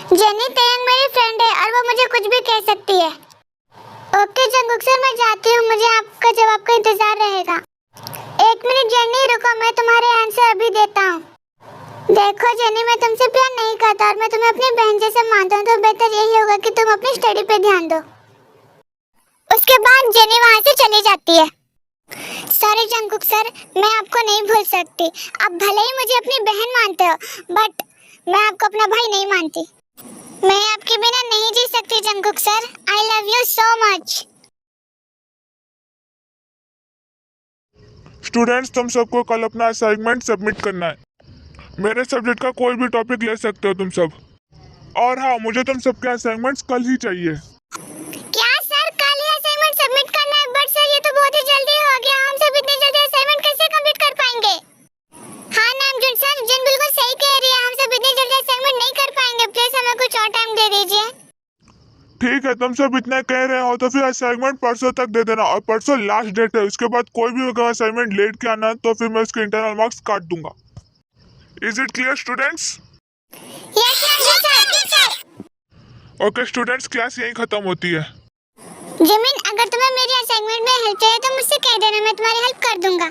Jenny तेयंग मेरी friend है और वो मुझे कुछ भी कह सकती है। ओके जंगकुक सर, मैं जाती हूँ, मुझे आपका जवाब का इंतजार रहेगा। एक मिनट जेनी, रुको, मैं तुम्हारे आंसर अभी देता हूँ। देखो जेनी, मैं तुमसे प्यार नहीं करता और मैं तुम्हें अपनी बहन जैसे मानता हूँ, तो बेहतर यही होगा कि तुम अपनी स्टडी पे ध्यान दो। उसके बाद जेनी वहाँ से चली जाती है। सॉरी जंगकुक सर, मैं आपको नहीं भूल सकती। आप भले ही मुझे अपनी बहन मानते हो, बट मैं आपको अपना भाई नहीं मानती। मैं आपके बिना नहीं जी सकती Jungkook sir. I love you so much. Students, तुम सबको कल अपना असाइनमेंट सबमिट करना है। मेरे सब्जेक्ट का कोई भी टॉपिक ले सकते हो तुम सब। और हाँ, मुझे तुम सबके असाइनमेंट्स कल ही चाहिए। क्या सर, कल ही असाइनमेंट सबमिट करना है? बट सर, ये तो बहुत ही जल्दी हो गया, हम सब इतनी जल्दी असाइनमेंट कैसे कंप्लीट कर पाएंगे? हाँ नामजुन सर, जिन बिल्कुल सही कह रही है, हम सब इतनी जल्दी असाइनमेंट नहीं कर पाएंगे। प्लीज हमें कुछ और टाइम दे दीजिए। ठीक है, तुम सब इतना कह रहे हो तो फिर असाइनमेंट परसों तक दे देना, और परसों लास्ट डेट है। उसके बाद कोई भी अगर असाइनमेंट लेट के आना तो फिर मैं उसके इंटरनल मार्क्स काट दूंगा। Is it clear students? Yes Namjoon sir. Okay students, class यहीं खत्म होती है। जिमिन, अगर तुम्हें मेरी असाइनमेंट में हेल्प चाहिए तो मुझसे कह देना, मैं तुम्हारी हेल्प कर दूंगा।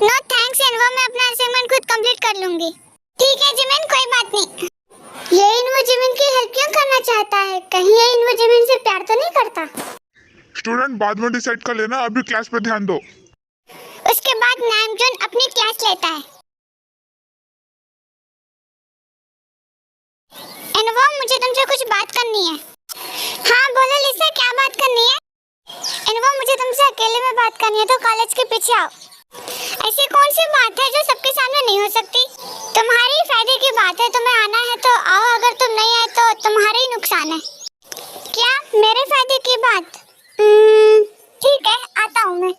नो थैंक्स एनवो, मैं अपना असाइनमेंट खुद कंप्लीट कर लूंगी। ठीक है जिमिन, कोई बात नहीं। ये इनवो जिमिन की हेल्प क्यों करना चाहता है? कहीं ये इनवो जिमिन से प्यार तो नहीं करता? स्टूडेंट, बाद में डिसाइड कर लेना, अभी क्लास पे ध्यान दो। उसके बाद नामजुन अपनी क्लास लेता है। एनवो, मुझे तुमसे कुछ बात करनी है। हाँ बोलो लिसा, क्या बात करनी है? एनवो, मुझे तुमसे अकेले में बात करनी है, तो कॉलेज के पीछे आओ। ऐसी कौन सी बात है जो सबके सामने नहीं हो सकती? तुम्हारे फायदे की बात है, तुम्हें आना है तो आओ, अगर तुम नहीं आए तो तुम्हारा ही नुकसान है। क्या मेरे फायदे की बात? ठीक है, आता हूँ मैं।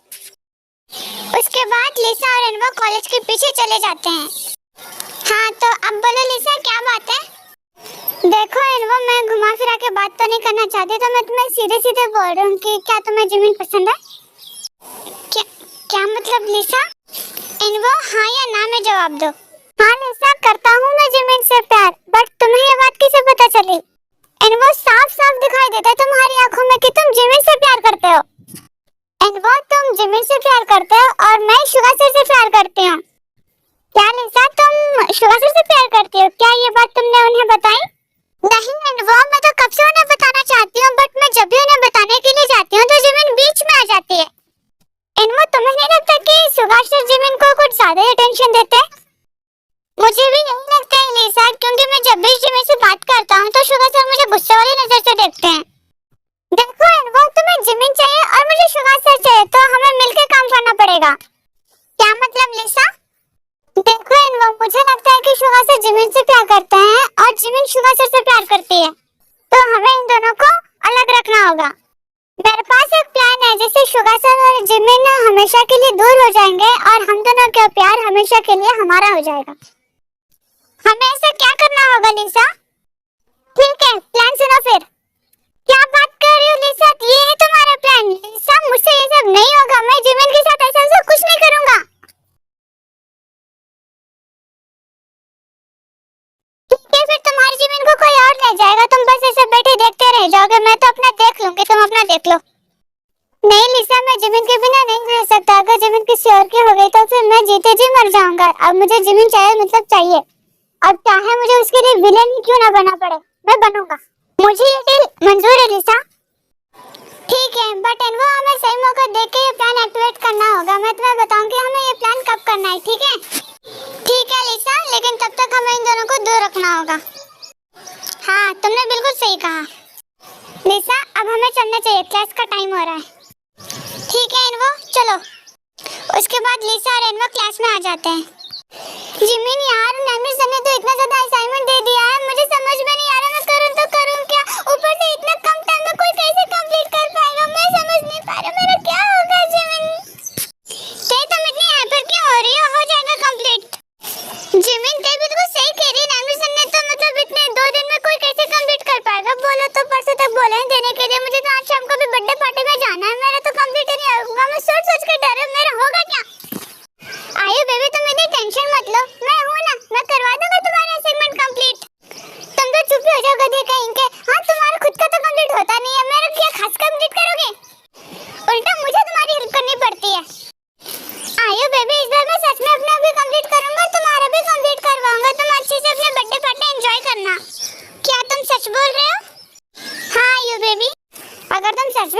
उसके बाद लिसा और एनवो कॉलेज के पीछे चले जाते हैं। हाँ तो अब बोलो लिसा, क्या बात है? देखो एनवो, मैं घुमा फिरा के बात तो नहीं करना चाहती, तो मैं तुम्हें सीधे सीधे बोल रही हूँ कि क्या तुम्हें जिमिन पसंद है? क्या मतलब लिसा? एनवो, हाँ या ना में जवाब दो। हाँ लिसा, करता हूँ मैं जिमिन से प्यार, बट तुम्हें ये बात कैसे पता चली? एनवो, साफ साफ दिखाई देता है तुम्हारी आंखों में कि तुम जिमिन से प्यार करते हो। एनवो, तुम जिमिन से प्यार करते हो और मैं शुगा सर से प्यार करती हूँ। क्या लिसा, तुम शुगा सर से प्यार करती हो? क्या ये बात तुमने उन्हें बताई? नहीं एनवो, मैं तो कब से उन्हें बताना चाहती हूँ, बट मैं जब भी उन्हें बताने के लिए जाती हूँ तो जिमिन बीच में आ जाती है। एनवो, तुम्हें नहीं लगता कि सुभाष सर जिमिन को कुछ ज्यादा ही अटेंशन देते हैं? मुझे भी यही लगता है लिसा, क्योंकि मैं जब भी जिमिन से बात करता हूँ तो शुगा सर मुझे गुस्से वाली नजर से देखते हैं। देखो एनवो, तुम्हें जिमिन चाहिए और मुझे शुगा सर चाहिए, तो हमें मिलकर काम करना पड़ेगा। क्या मतलब लिसा? देखो एनवो, मुझे लगता है कि शुगा सर जिमिन से प्यार करते हैं और जिमिन शुगा सर से प्यार करती है, तो हमें इन दोनों को अलग रखना होगा। मेरे पास एक प्लान है, जिससे शुगा सर और जिमिन हमेशा के लिए दूर हो जाएंगे और हम दोनों का प्यार हमेशा के लिए हमारा हो जाएगा। हमें ऐसा क्या करना होगा लिसा? ठीक है, प्लान सुनो फिर। क्या बात कर रही हो लिसा, ये है तुम्हारा प्लान? लिसा, मुझसे ये सब नहीं होगा, मैं जिमिन के साथ ऐसा कुछ नहीं करूंगा। ठीक है, फिर तुम्हारी जिमिन को कोई और ले जाएगा, तुम बस ऐसे बैठे देखते रह जाओगे, मैं तो अपना देख लूंगी, तुम अपना देख लो। नहीं लिसा, मैं जिमिन के बिना नहीं रह सकता, अगर जिमिन किसी और की हो गई तो फिर मैं जीते जी मर जाऊंगा। अब मुझे जिमिन चाहिए, मतलब चाहिए, अब चाहे मुझे उसके लिए विलेन ही क्यों ना बनना पड़े, मैं बनूंगा। मुझे ये डील मंजूर है लिसा। ठीक है, बट एनवो, हमें सही मौका देख के ये प्लान एक्टिवेट करना होगा। मैं तुम्हें बताऊंगी हमें ये प्लान कब करना है, ठीक है? ठीक है लिसा, लेकिन तब तक हमें इन दोनों को दूर रखना होगा। हाँ, तुमने बिल्कुल सही कहा। लिसा, अब हमें चलना चाहिए, क्लास का टाइम हो रहा है। ठीक है एनवो, चलो। उसके बाद लिसा और एनवो क्लास में आ जाते हैं। जिमिन यार, नामिर सर ने तो इतना ज्यादा असाइनमेंट दे दिया है, मुझे समझ में नहीं आ रहा मैं करूं तो करूं क्या? ऊपर से इतना कम टाइम में कोई कैसे कंप्लीट कर पाएगा? मैं समझ नहीं पा रहा मेरा क्या होगा। जिमिन, तुम इतनी हाइपर क्यों हो रही हो जाएगा कंप्लीट। जिमिन, ते बिल्कुल सही कह रही है, नामिर सर ने तो मतलब इतने 2 दिन में कोई कैसे कंप्लीट कर पाएगा? बोलो तो परसों तक बोले हैं देने के लिए, मुझे तो आज शाम को भी बर्थडे पार्टी में जाना है, मेरा तो कंप्लीट नहीं होगा। मैं सोच के डर हूं, मेरा होगा क्या? आयु बेबी, तुम इतनी टेंशन मत लो, मैं हूं ना, मैं करवा दूंगा तुम्हारा असाइनमेंट कंप्लीट।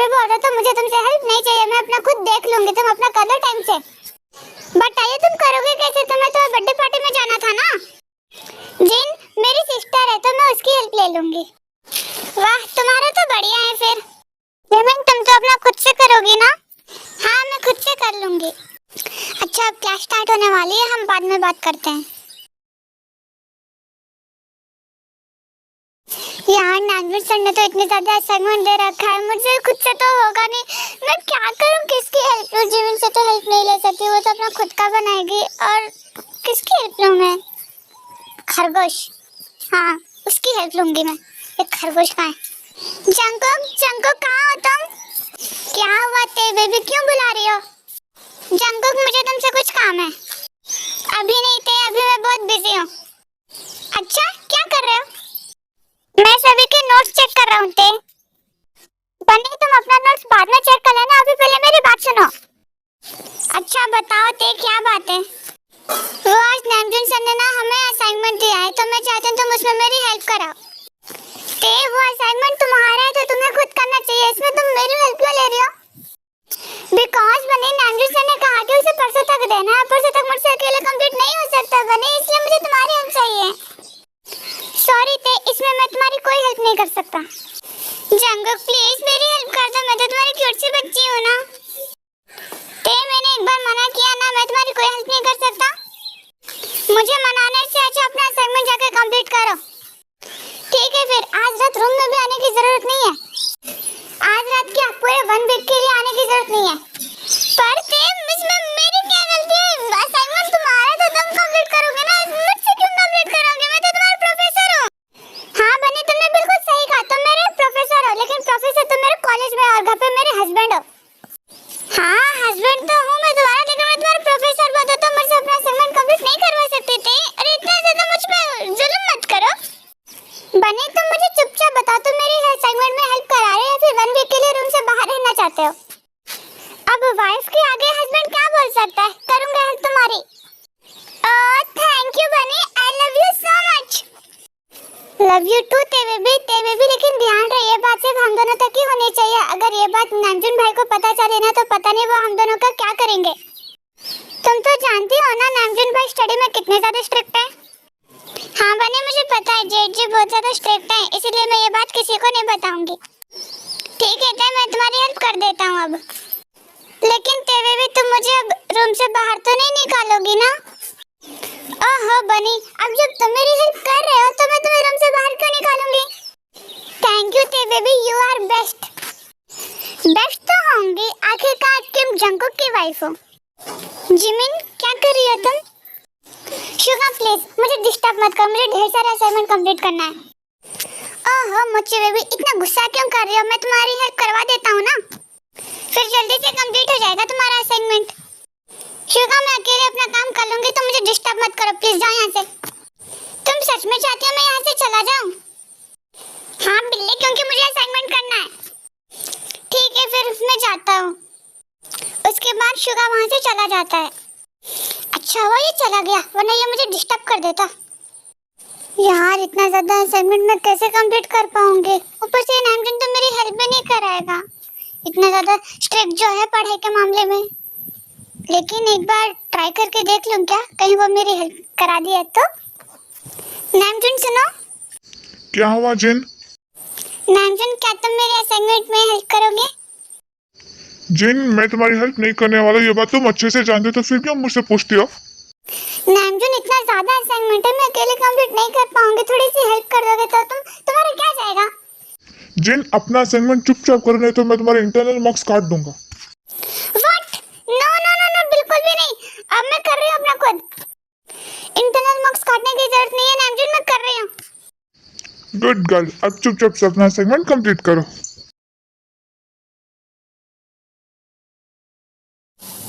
भी बोल रहे हो तो मुझे तुमसे हेल्प नहीं चाहिए, मैं अपना खुद देख लूंगी, तुम अपना कर लो टाइम से। बताइए तुम करोगे कैसे? तुम्हें तो बर्थडे पार्टी में जाना था ना। जिन मेरी सिस्टर है तो मैं उसकी हेल्प ले लूंगी। वाह तुम्हारा तो बढ़िया है फिर। पेमेंट तुम तो अपना खुद से करोगी ना? हाँ मैं खुद से कर लूंगी। अच्छा अब क्लास स्टार्ट होने वाली है, हम बाद में बात करते हैं। यार नागवीर सर ने तो इतने ज्यादा असाइनमेंट दे रखा है, मुझे खुद से तो होगा नहीं। मैं क्या करूं, किसकी हेल्प लूं? जीवन से तो हेल्प नहीं ले सकती, वो तो अपना खुद का बनाएगी। और किसकी हेल्प लूं मैं? खरगोश, हाँ उसकी हेल्प लूंगी मैं। एक खरगोश कहाँ है? जंगकुक, जंगकुक कहाँ हो तुम? क्या हुआ ते बेबी, क्यों बुला रही हो? जंगकुक मुझे तुमसे कुछ काम है। अभी नहीं थे, अभी मैं बहुत बिजी हूँ। अच्छा क्या कर रहे हो? मैं सभी के नोट्स चेक कर रहा हूँ ते। बनी तुम अपना नोट्स बाद में चेक कर लेना, अभी पहले मेरी बात सुनो। अच्छा बताओ ते क्या बात है? वो आज नामजुन सर ने ना हमें असाइनमेंट दिया है, तो मैं चाहती हूँ तुम उसमें मेरी हेल्प कराओ। ते वो असाइनमेंट तुम्हारा है तो तुम्हें खुद करना चाहिए, इसमें तुम मेरी हेल्प क्यों ले रही हो? बिकॉज बनी नामजुन सर ने कहा कि उसे परसों तक देना है, परसों तक मुझसे अकेले कंप्लीट नहीं हो सकता बनी, इसलिए मुझे तुम्हारी हेल्प चाहिए। सॉरी ते, इसमें मैं तुम्हारी कोई हेल्प नहीं कर सकता। जंगकुक प्लीज मेरी हेल्प कर दो, मैं तो तुम्हारी क्यूट सी बच्ची हूँ ना। ते मैंने एक बार मना किया ना, मैं तुम्हारी कोई हेल्प नहीं कर सकता। मुझे मनाने से अच्छा अपना असाइनमेंट जाकर कंप्लीट करो। ठीक है फिर, आज रात रूम में भी आने की जरूरत नहीं है। आज रात क्या, पूरे 1 वीक के लिए आने की जरूरत नहीं है। पर ते इसमें मेरी क्या गलती है? असाइनमेंट तुम्हारा तो तुम कंप्लीट करोगे ना, मुझसे क्यों कंप्लीट करोगे? मैं तो तुम्हारा प्रोफेसर हूँ। हाँ बनी तुमने बिल्कुल सही कहा, तुम मेरे प्रोफेसर हो, लेकिन प्रोफेसर तुम मेरे कॉलेज में और घर पे मेरे हस्बैंड हो। हाँ हस्बैंड तो हूँ मैं तुम्हारा, लेकिन मैं तुम्हारा प्रोफेसर बता तो मुझसे अपना असाइनमेंट कंप्लीट नहीं करवा सकती थी। अरे इतना ज्यादा मुझ पे जुल्म मत करो। बनी तुम मुझे चुपचाप बताओ, तुम मेरी असाइनमेंट में हेल्प करा रहे हो या फिर 1 वीक के लिए रूम से बाहर रहना चाहते हो? अब वाइफ के आगे हस्बैंड क्या बोल सकता है? करूंगा हेल्प तुम्हारी। ओह thank you bunny, I love you so much. Love you too ते बेबी, लेकिन ध्यान रहे ये बात सिर्फ हम दोनों तक ही होनी चाहिए। अगर ये बात नामजुन भाई को पता चले ना तो पता नहीं वो हम दोनों का क्या करेंगे। तुम तो जानती हो ना नामजुन भाई स्टडी में कितने ज्यादा स्ट्रिक्ट है। हाँ बनी मुझे पता है, जेठ जी बहुत ज्यादा स्ट्रिक्ट है, इसीलिए मैं ये बात किसी को नहीं बताऊंगी। ठीक है ते, मैं तुम्हारी हेल्प कर देता हूँ अब। लेकिन ते बेबी तुम मुझे अब रूम से बाहर तो नहीं निकालोगी ना? ओहो बनी, अब जब तुम मेरी हेल्प कर रहे हो तो मैं तुम्हें रूम से बाहर क्यों निकालूंगी? थैंक यू ते baby, you are best. Best तो होंगी, आखिरकार तुम जंगकुक की वाइफ हो। जिमिन क्या कर रही हो तुम? शुगा प्लीज मुझे डिस्टर्ब मत करो, मुझे ढेर सारा असाइनमेंट कंप्लीट करना है। ओहो मुच्ची बेबी इतना गुस्सा क्यों कर रही हो? मैं तुम्हारी हेल्प करवा देता हूँ ना, फिर जल्दी से कंप्लीट हो जाएगा तुम्हारा असाइनमेंट। शुगा मैं अकेले अपना काम कर लूंगी, तो मुझे डिस्टर्ब मत करो प्लीज, जाओ यहाँ से। तुम सच में चाहती हो मैं यहाँ से चला जाऊँ? हाँ बिल्ली, क्योंकि मुझे असाइनमेंट करना है। ठीक है फिर मैं जाता हूँ। उसके बाद शुगा वहाँ से चला जाता है। अच्छा हुआ ये चला गया, वरना ये मुझे डिस्टर्ब कर देता। यार इतना ज्यादा असाइनमेंट मैं कैसे कंप्लीट कर पाऊंगी? ऊपर से नामजुन तो मेरी हेल्प भी नहीं कराएगा, इतना ज्यादा स्ट्रिक्ट जो है पढ़ाई के मामले में। लेकिन एक बार ट्राई करके देख लूं क्या, कहीं वो मेरी हेल्प करा दिया तो। नामजुन सुनो। क्या हुआ जिन? नामजुन क्या तुम मेरे असाइनमेंट में हेल्प करोगे? जिन मैं तुम्हारी हेल्प नहीं करने वाला, ये बात तुम अच्छे से जानते हो, तो फिर क्यों मुझसे पूछती हो? नामजुन इतना ज्यादा असाइनमेंट है, मैं अकेले कंप्लीट नहीं कर पाऊंगी, थोड़ी सी हेल्प कर दोगे तो तुम्हारा क्या जाएगा? जिन अपना असाइनमेंट चुपचाप करो, नहीं तो मैं तुम्हारे इंटरनल मार्क्स काट दूंगा। What? No no no no बिल्कुल भी नहीं, अब मैं कर रही हूँ अपना खुद। इंटरनल मार्क्स काटने की जरूरत नहीं है नामजुन, मैं कर रही हूँ। गुड गर्ल, अब चुपचाप से अपना असाइनमेंट कंप्लीट करो।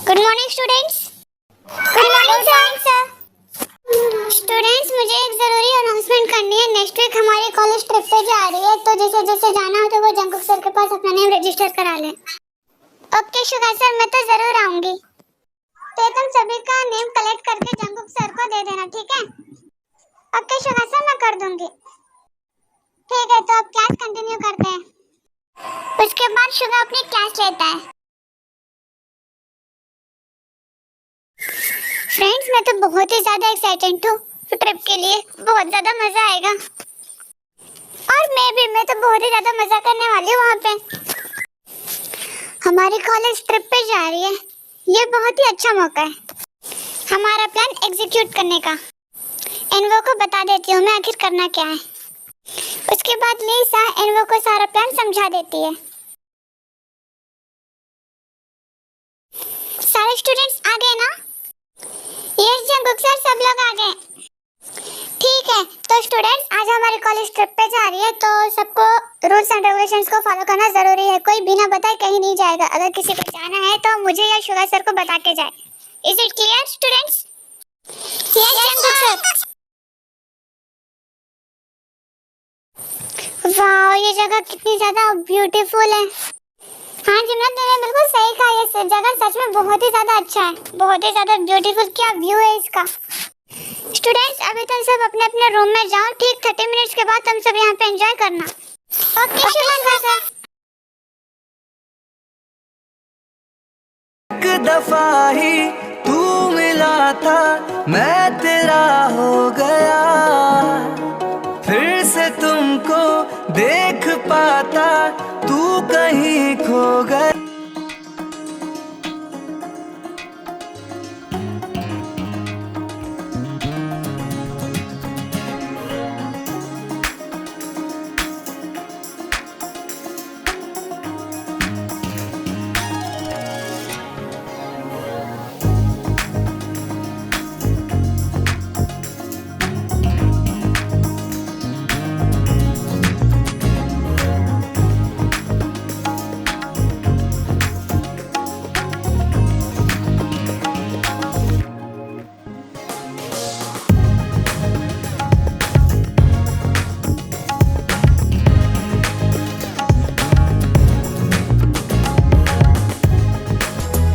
Good morning students. Good morning sir. Students मुझे एक जरूरी अनाउंसमेंट करनी है, नेक्स्ट वीक हमारी कॉलेज ट्रिप पे जा रही है, तो जैसे जैसे जाना हो तो वो जंगकुक सर के पास अपना नेम रजिस्टर करा लें। ओके शुगा सर, मैं तो जरूर आऊंगी। तो तुम सभी का नेम कलेक्ट करके जंगकुक सर को दे देना, ठीक है? ओके शुगा सर, मैं कर दूंगी। ठीक है तो अब क्लास कंटिन्यू करते हैं। उसके बाद शुगर अपनी क्लास लेता है। फ्रेंड्स, मैं तो बहुत ही ज्यादा एक्साइटेड हूँ ट्रिप के लिए। बहुत ज्यादा मजा आएगा। और मैं तो बहुत ही ज्यादा मजा करने वाली हूँ वहाँ पे। हमारी कॉलेज ट्रिप पे जा रही है। ये बहुत ही अच्छा मौका है हमारा प्लान एग्जीक्यूट करने का। एनवो को बता देती हूँ मैं आखिर करना क्या है। उसके बाद लिसा एनवो को सारा प्लान समझा देती है। सारे स्टूडेंट्स आ गए ना? यस जंगकुक सर, सब लोग आ गए। ठीक है, तो स्टूडेंट्स आज हमारी कॉलेज ट्रिप पे जा रही है, तो सबको रूल्स एंड रेगुलेशंस को फॉलो करना जरूरी है। कोई बिना बताए कहीं नहीं जाएगा। अगर किसी को जाना है तो मुझे या शुगर सर को बता के जाए। Is it clear students? Yes Jungkook sir. Wow, ये जगह कितनी ज्यादा ब्यूटीफुल है। हाँ जिमरन, तुमने बिल्कुल सही कहा। ये जगह सच में बहुत ही ज्यादा अच्छा है, बहुत ही ज्यादा ब्यूटीफुल। क्या व्यू है इसका। स्टूडेंट्स, अभी तुम सब अपने अपने रूम में जाओ। ठीक 30 मिनट्स के बाद तुम सब यहाँ पे एंजॉय करना। Okay sugar sir. एक दफा ही तू मिला था, मैं तेरा हो गया। फिर से तुमको देख पाता, तू कहीं खो गया।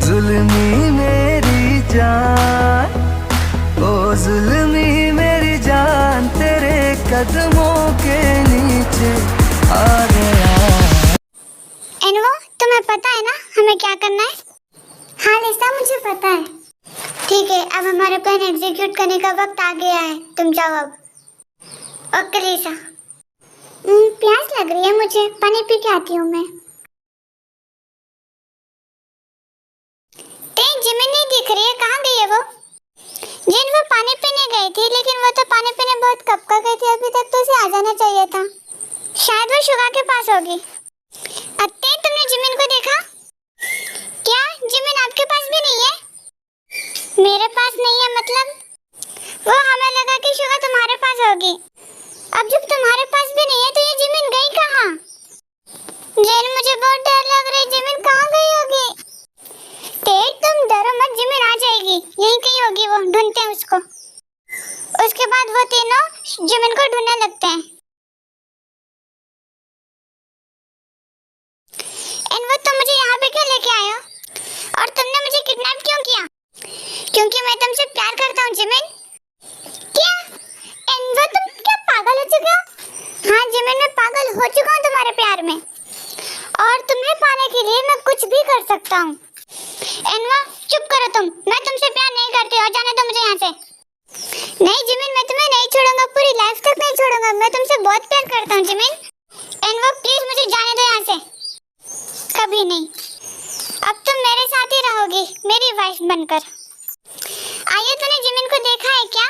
जुल्मी मेरी जान, ओ जुल्मी मेरी जान, तेरे कदमों के नीचे आ गया। एनवो, तुम्हें पता है ना हमें क्या करना है? हाँ लिसा, मुझे पता है। ठीक है, अब हमारे प्लान एग्जीक्यूट करने का वक्त आ गया है। तुम जाओ अब। ओके लिसा। प्यास लग रही है मुझे, पानी पी के आती हूँ मैं। जिमिन नहीं दिख रही है, कहाँ गई है वो? जिन वो पानी पीने गई थी, लेकिन वो तो पानी पीने बहुत कब का गई थी। अभी तक तो उसे आ जाना चाहिए था। शायद वो शुगा के पास होगी। अत्ते, तुमने जिमिन को देखा क्या? जिमिन आपके पास भी नहीं है? मेरे पास नहीं है मतलब? वो हमें लगा कि शुगा तुम्हारे पास होगी। अब जब तुम्हारे पास भी नहीं है तो ये जिमिन गई कहाँ? जिन, मुझे बहुत डर लग रहा है। जिमिन कहाँ गई होगी? तुम डरो मत, जिमिन आ जाएगी। यहीं कहीं होगी वो, ढूंढते हैं उसको। उसके बाद वो तीनों जिमिन को ढूंढने लगते हैं। एनवो, तुम मुझे यहाँ पे क्यों लेके आए हो? और तुमने मुझे किडनैप क्यों किया? क्योंकि मैं तुमसे प्यार करता हूँ जिमिन। क्या? एनवो, तुम क्या पागल हो चुके हो? हाँ जिमिन, मैं पागल हो चुका हूँ तुम्हारे प्यार में, और तुम्हें पाने के लिए मैं कुछ भी कर सकता हूँ। एनवा, चुप करो तुम। मैं तुमसे प्यार नहीं करती और जाने दो मुझे यहाँ से। नहीं जिमिन, मैं तुम्हें नहीं छोड़ूंगा, पूरी लाइफ तक नहीं छोड़ूंगा। मैं तुमसे बहुत प्यार करता हूँ जिमिन। एनवा प्लीज मुझे जाने दो यहाँ से। कभी नहीं, अब तुम मेरे साथ ही रहोगी, मेरी वाइफ बनकर। आइए, तूने जिमिन को देखा है क्या?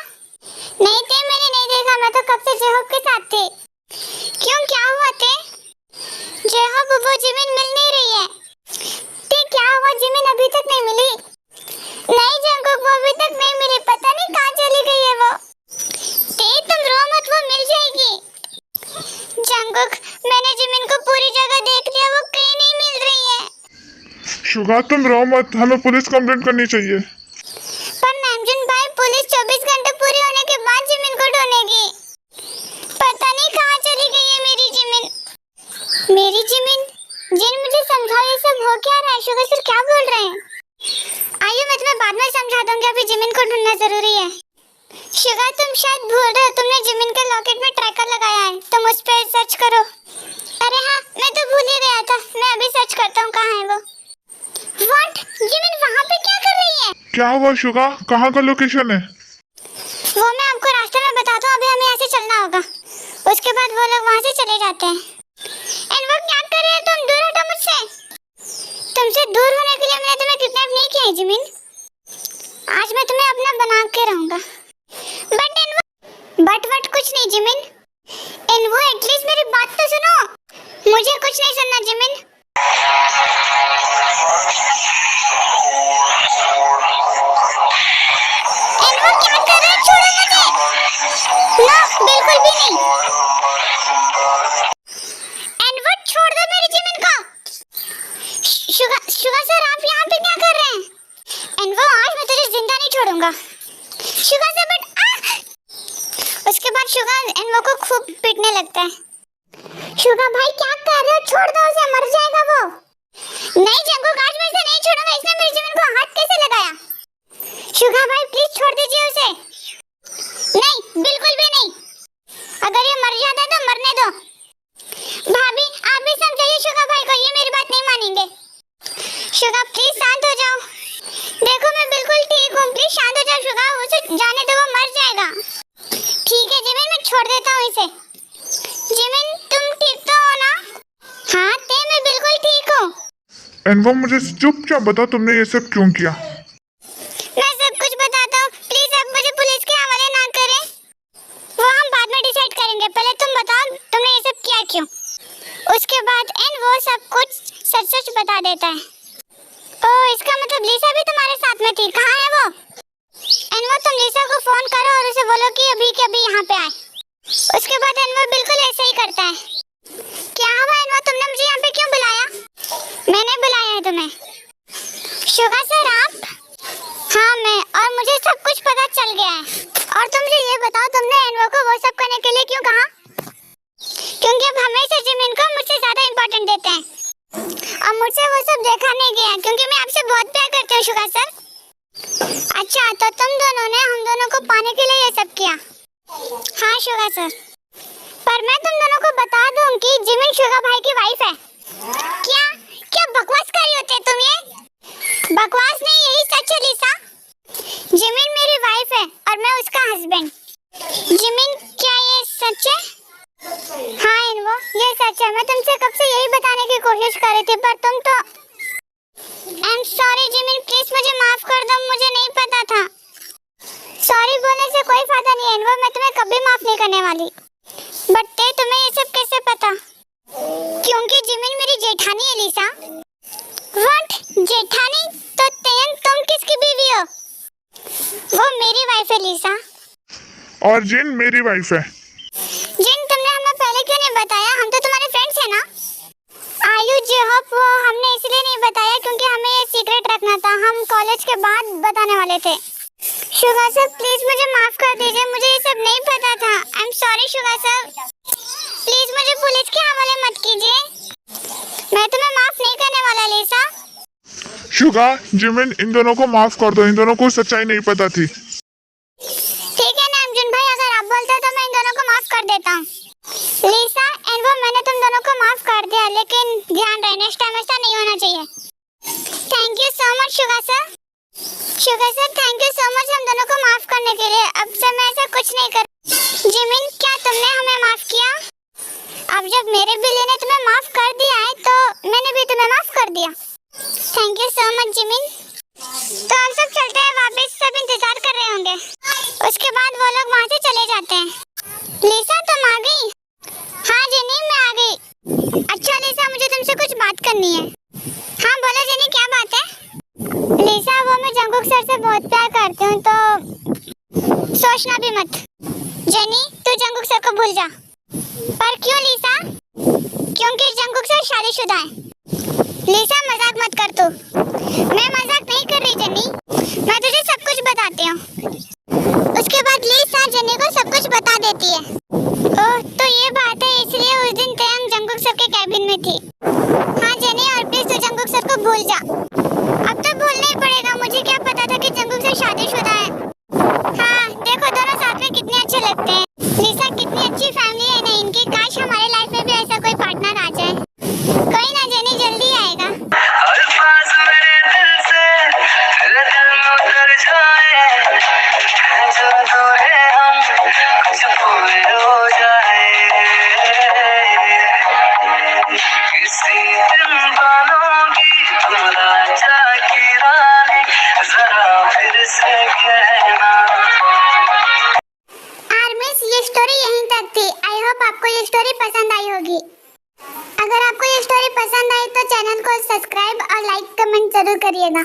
नहीं थे, मैंने नहीं देखा। मैं तो कब से जेहोब के साथ थी। क्यों, क्या हुआ थे? जेहोब, वो जिमिन मिल नहीं रही है। क्या हुआ? जिमिन अभी तक नहीं मिली? नहीं जंगकुक, वो अभी तक नहीं मिली। पता नहीं कहाँ चली गई है वो। तुम रो मत, वो मिल जाएगी। जंगकुक, मैंने जिमिन को पूरी जगह देख लिया, वो कहीं नहीं मिल रही है। शुगर, तुम रो मत, हमें पुलिस कंप्लेंट करनी चाहिए। पर नामजुन भाई, पुलिस 24 घंटे पूरे होने के बाद जिमिन को ढूंढेगी। पता नहीं कहाँ चली गई है मेरी जिमिन। मेरी जिमिन? जिन, मुझे समझाओ ये सब हो क्या रहा है? शुगर सर क्या बोल रहे हैं? आइए, मैं तुम्हें बाद में समझा दूंगी, अभी जिमिन को ढूंढना जरूरी है। शुगर, तुम शायद भूल रहे हो, तुमने जिमिन के लॉकेट में ट्रैकर लगाया है, तुम उस पर सर्च करो। अरे हाँ, मैं तो भूल ही गया था। क्या हुआ शुगा? कहाँ का लोकेशन है? वो मैं आपको रास्ते में बताता हूँ, अभी हमें ऐसे चलना होगा। उसके बाद वो लोग वहाँ से चले जाते हैं। एंड वो क्या कर रहे हैं तुम? दूर हटो मुझसे। तुमसे दूर होने के लिए मैंने तुम्हें किडनैप नहीं किया है जिमिन। आज मैं तुम्हें अपना बना के रहूंगा। बट कुछ नहीं जिमिन। एंड वो एटलीस्ट मेरी बात तो सुनो। मुझे कुछ नहीं सुनना जिमिन। एंड वो क्या कर रहे हैं? छोड़ो मुझे। ना, बिल्कुल भी नहीं। एंड वो छोड़ दो मेरी जिमिन को। शुगा सर, आप यहाँ पे क्या कर रहे हैं? एंड वो आज मैं तुझे जिंदा नहीं छोड़ूंगा। शुगा सर, बट उसके बाद शुगा एंड वो को खूब पीटने लगता है। शुगा भाई क्या कर रहे हो? छोड़ दो उसे, मर जाएगा वो। नहीं जंगुक, आज मैं इसे नहीं छोड़ूंगा। इसने मेरी जिमिन को हाथ कैसे लगाया? शुगा भाई प्लीज छोड़ दीजिए उसे। नहीं, बिल्कुल भी नहीं। अगर ये मर जाता है तो मरने दो। भाभी आप भी समझाइए शुगा भाई को, ये मेरी बात नहीं मानेंगे। शुगा प्लीज शांत हो जाओ। देखो मैं बिल्कुल ठीक हूँ, प्लीज शांत हो जाओ शुगा। उसे जाने दो, वो मर जाएगा। ठीक है जिमिन, मैं छोड़ देता हूँ इसे। जिमिन तुम ठीक तो हो ना? हाँ ते मैं बिल्कुल ठीक हूँ। एंड वो मुझे चुपचाप बताओ तुमने ये सब क्यों किया? मैं सब कुछ बताता हूँ, प्लीज आप मुझे पुलिस के हवाले ना करें। वो हम बाद में डिसाइड करेंगे, पहले तुम बताओ तुमने ये सब किया क्यों। उसके बाद एंड वो सब कुछ सच सच बता देता है। ओह, इसका मतलब लिसा भी तुम्हारे साथ में थी। कहाँ है वो? एंड वो तुम लिसा को फोन करो और उसे बोलो कि अभी के अभी यहाँ पे आए। उसके बाद एंड वो बिल्कुल ऐसे ही करता है। क्या हुआ एंड वो, तुमने मुझे यहाँ पे क्यों बुलाया? मैंने बुलाया है तुम्हें। शुगा सर आप? हाँ मैं, और मुझे सब कुछ पता चल गया है। और तुम मुझे ये बताओ तुमने एनवो को वो सब करने के लिए क्यों कहा? क्योंकि अब हमेशा जिमिन को मुझसे ज्यादा इम्पोर्टेंट देते हैं और मुझसे वो सब देखा नहीं गया, क्योंकि मैं आपसे बहुत प्यार करती हूँ शुगा सर। अच्छा तो तुम दोनों ने हम दोनों को पाने के लिए ये सब किया? हाँ शुगा सर, पर मैं तुम दोनों को बता दूं कि जिमिन शुगा भाई की वाइफ है। क्या क्या बकवास कर रही होते तुम? ये बकवास नहीं, यही सच है लिसा। जिमिन मेरी वाइफ है और मैं उसका हस्बैंड। जिमिन क्या ये सच है? हाँ इनवो, ये सच है। मैं तुमसे कब से यही बताने की कोशिश कर रही थी, पर तुम तो। I am sorry Jimin, please मुझे माफ कर दो, मुझे नहीं पता था। सॉरी बोलने से कोई फायदा नहीं है इनवो, मैं तुम्हें कभी माफ नहीं करने वाली। बट तुम्हें ये सब कैसे पता? क्योंकि जिमिन मेरी जेठानी है लिसा। व्हाट? जेठानी? तो तुम किसकी बीवी हो? वो मेरी वाइफ है लिसा। और जिन मेरी वाइफ है। जिन तुमने हमें पहले क्यों नहीं बताया? हम तो तुम्हारे फ्रेंड्स हैं ना। आयु जी होप, वो हमने इसलिए नहीं बताया क्योंकि हमें ये सीक्रेट रखना था। हम कॉलेज के बाद बताने वाले थे। शुगा सर प्लीज मुझे माफ कर दीजिए, मुझे ये सब नहीं पता था। I am sorry Suga sir, please मुझे पुलिस के हवाले मत कीजिए। मैं तुम्हें माफ नहीं करने वाला लिसा। शुगा, जिमिन, इन दोनों को माफ कर दो, इन दोनों को सच्चाई नहीं पता थी। ठीक है ना अर्जुन भाई, अगर आप बोलते हो तो मैं इन दोनों को माफ कर देता हूँ। लिसा एंड वो, मैंने तुम दोनों को माफ कर दिया, लेकिन ध्यान रहे नेक्स्ट टाइम ऐसा नहीं होना चाहिए। Thank you so much Suga sir. Suga sir thank you so much हम दोनों को माफ करने के लिए। अब से मैं ऐसा कुछ नहीं कर। जिमिन क्या तुमने हमें माफ किया? अब जब मेरे बिल्ली ने तुम्हें माफ कर दिया है तो मैंने भी तुम्हें माफ कर दिया। Thank you so much Jimin. तो हम सब चलते हैं वापस, सब इंतजार कर रहे होंगे। उसके बाद वो लोग वहाँ से चले जाते हैं। लिसा तुम आ गई? हाँ जेनी मैं आ गई। अच्छा लिसा मुझे तुमसे कुछ बात करनी है। हाँ बोलो जेनी, क्या बात है? लिसा वो मैं जंगुक सर से बहुत प्यार करती हूँ, तो सोचना भी मत। जेनी तू जंगुक सर को भूल जा। पर क्यों लिसा? क्योंकि जंगुक सर शादीशुदा है। लिसा मजाक मत कर तू। मैं मजाक नहीं कर रही जेनी, मैं तुझे सब कुछ बताती हूँ। उसके बाद लिसा जेनी को सब कुछ बता देती है। ओह तो ये बात है, इसलिए उस दिन तयंग जंगुक सर के कैबिन में थी। हाँ जेनी, और प्लीज तू जंगुक सर को भूल जा। अब तो भूलना ही पड़ेगा, मुझे क्या पता था कि जंगुक सर शादीशुदा है। हाँ देखो दोनों साथ में कितने अच्छे लगते हैं। लिसा कितनी अच्छी फैमिली है ना इनकी। काश हमारे लाइफ में भी ऐसा कोई पार्टनर आ जाए। कोई ना जेनी, जल्दी आएगा। अल्फाज मेरे दिल से दिल में उतर कहना। आर्मीज ये स्टोरी यहीं तक थी। आई होप आपको ये स्टोरी पसंद आई होगी। अगर आपको ये स्टोरी पसंद आई तो चैनल को सब्सक्राइब और लाइक कमेंट जरूर करिएगा।